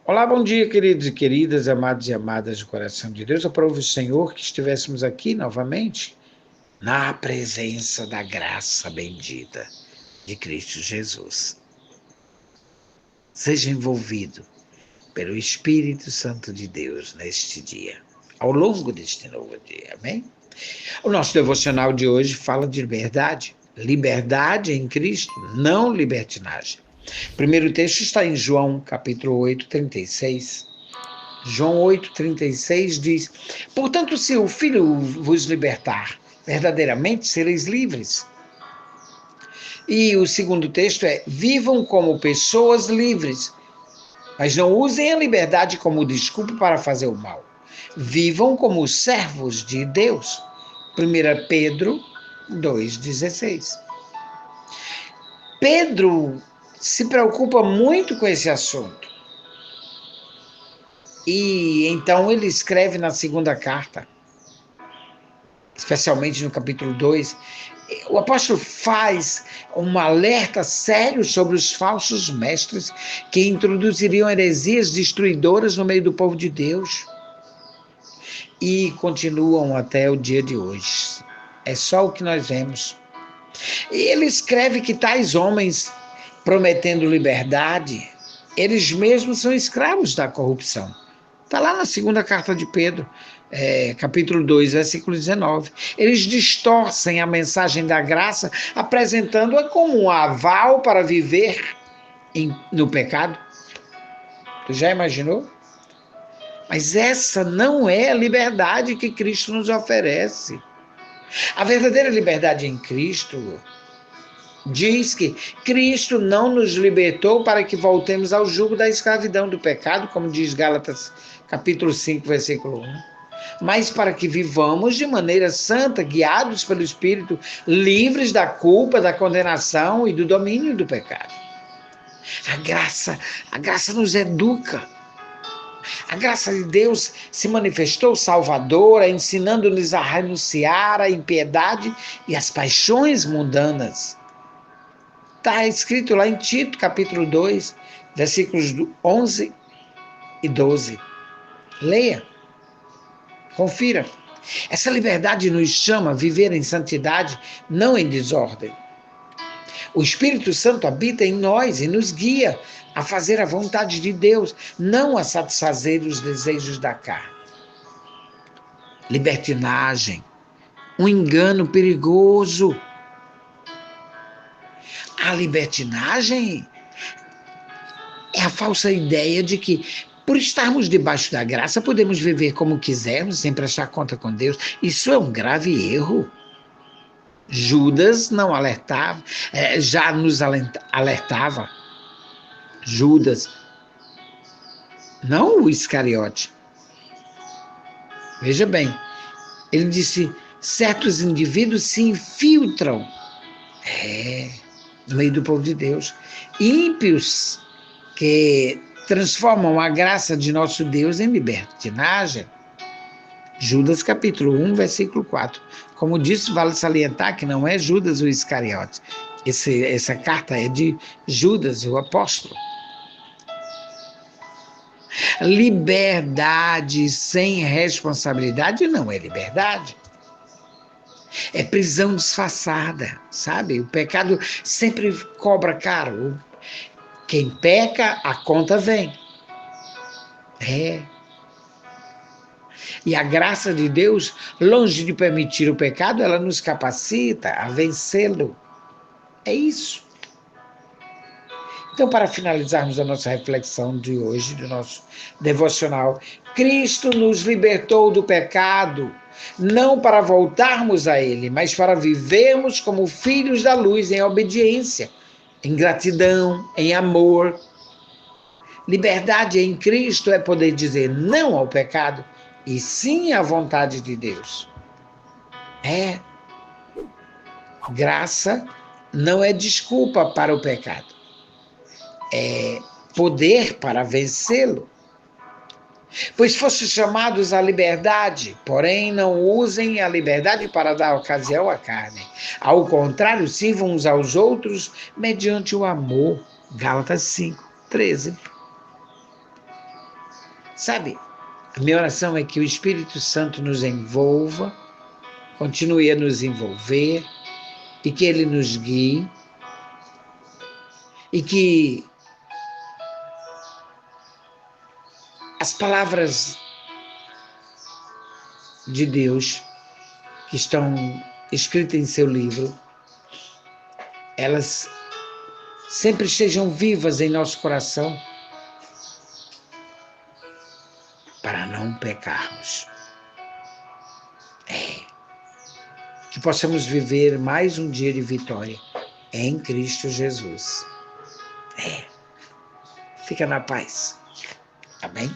Olá, bom dia, queridos e queridas, amados e amadas do coração de Deus. Aprove o Senhor que estivéssemos aqui novamente na presença da graça bendita de Cristo Jesus. Seja envolvido pelo Espírito Santo de Deus neste dia, ao longo deste novo dia, amém? O nosso devocional de hoje fala de liberdade. Liberdade em Cristo, não libertinagem. O primeiro texto está em João, capítulo 8, 36. João 8,36 diz: portanto, se o Filho vos libertar, verdadeiramente sereis livres. E o segundo texto é: vivam como pessoas livres, mas não usem a liberdade como desculpa para fazer o mal. Vivam como servos de Deus. 1 Pedro 2,16. Pedro se preocupa muito com esse assunto. E então ele escreve na segunda carta, especialmente no capítulo 2, o apóstolo faz um alerta sério sobre os falsos mestres que introduziriam heresias destruidoras no meio do povo de Deus. E continuam até o dia de hoje. É só o que nós vemos. E ele escreve que tais homens, prometendo liberdade, eles mesmos são escravos da corrupção. Está lá na segunda carta de Pedro, capítulo 2, versículo 19. Eles distorcem a mensagem da graça, apresentando-a como um aval para viver no pecado. Tu já imaginou? Mas essa não é a liberdade que Cristo nos oferece. A verdadeira liberdade em Cristo diz que Cristo não nos libertou para que voltemos ao jugo da escravidão do pecado, como diz Gálatas capítulo 5, versículo 1, mas para que vivamos de maneira santa, guiados pelo Espírito, livres da culpa, da condenação e do domínio do pecado. A graça nos educa. A graça de Deus se manifestou salvadora, ensinando-nos a renunciar à impiedade e às paixões mundanas. Está escrito lá em Tito, capítulo 2, versículos 11 e 12. Leia, confira. Essa liberdade nos chama a viver em santidade, não em desordem. O Espírito Santo habita em nós e nos guia a fazer a vontade de Deus, não a satisfazer os desejos da carne. Libertinagem, um engano perigoso. A libertinagem é a falsa ideia de que, por estarmos debaixo da graça, podemos viver como quisermos, sem prestar conta com Deus. Isso é um grave erro. Judas não alertava, já nos alertava. Judas, não o Iscariote. Veja bem, ele disse: certos indivíduos se infiltram no meio do povo de Deus. Ímpios que transformam a graça de nosso Deus em libertinagem. Judas capítulo 1, versículo 4. Como disse, vale salientar que não é Judas o Iscariote. Essa carta é de Judas, o apóstolo. Liberdade sem responsabilidade não é liberdade. É prisão disfarçada, sabe? O pecado sempre cobra caro. Quem peca, a conta vem. E a graça de Deus, longe de permitir o pecado, ela nos capacita a vencê-lo. É isso. Então, para finalizarmos a nossa reflexão de hoje, do nosso devocional, Cristo nos libertou do pecado, não para voltarmos a Ele, mas para vivermos como filhos da luz, em obediência, em gratidão, em amor. Liberdade em Cristo é poder dizer não ao pecado e sim à vontade de Deus. Graça não é desculpa para o pecado. É poder para vencê-lo. Pois fossem chamados à liberdade, porém não usem a liberdade para dar ocasião à carne. Ao contrário, sirvam uns aos outros mediante o amor. Gálatas 5, 13. Sabe, a minha oração é que o Espírito Santo nos envolva, continue a nos envolver, e que ele nos guie, e que as palavras de Deus que estão escritas em seu livro, elas sempre estejam vivas em nosso coração para não pecarmos. Que possamos viver mais um dia de vitória em Cristo Jesus. Fica na paz. Amém?